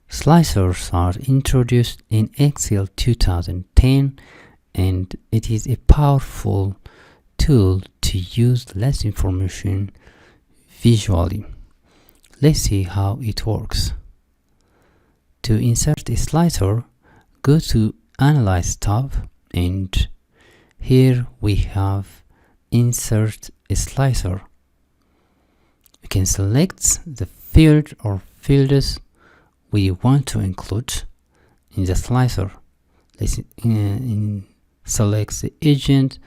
Slicers are introduced in Excel 2010, and it is a powerful tool to use less information visually. Let's see how it works. To insert a slicer, go to Analyze tab, and here we have Insert a Slicer. We can select the field or fields we want to include in the slicer. Let's select the agent,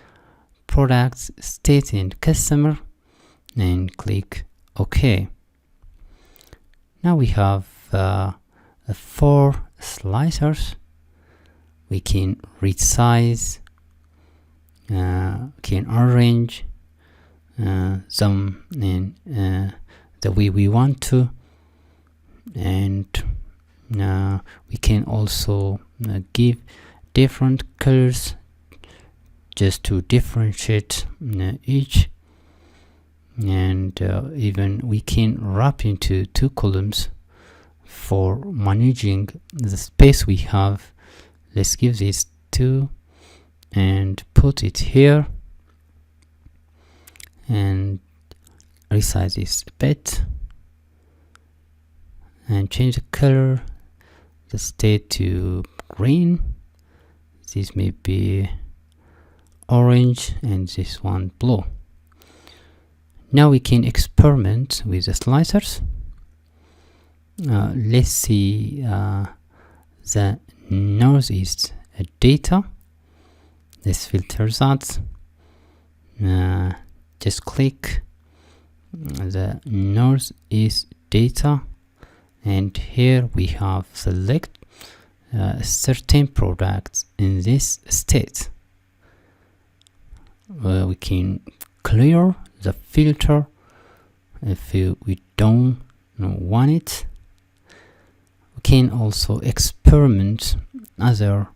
products, state, and customer, and click OK. Now we have 4 slicers. We can resize, can arrange them in the way we want to, and we can also give different colors just to differentiate each, and even we can wrap into 2 columns for managing the space we have. Let's give this 2 and put it here, and resize this a bit and change the color, the state to green. This may be orange and this one blue. Now we can experiment with the slicers. Let's see the northeast data. Let's filter that. Just click the northeast data, and here we have select certain products in this state. We can clear the filter if we don't want it. We can also experiment other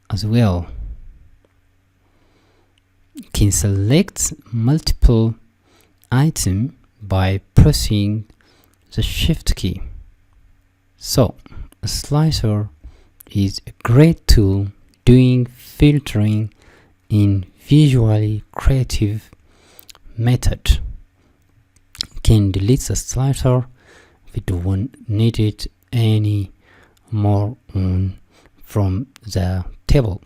as well. You can select multiple items by pressing the Shift key. So, a slicer is a great tool doing filtering in visually creative method. You can delete the slicer if you don't need it any more from the table.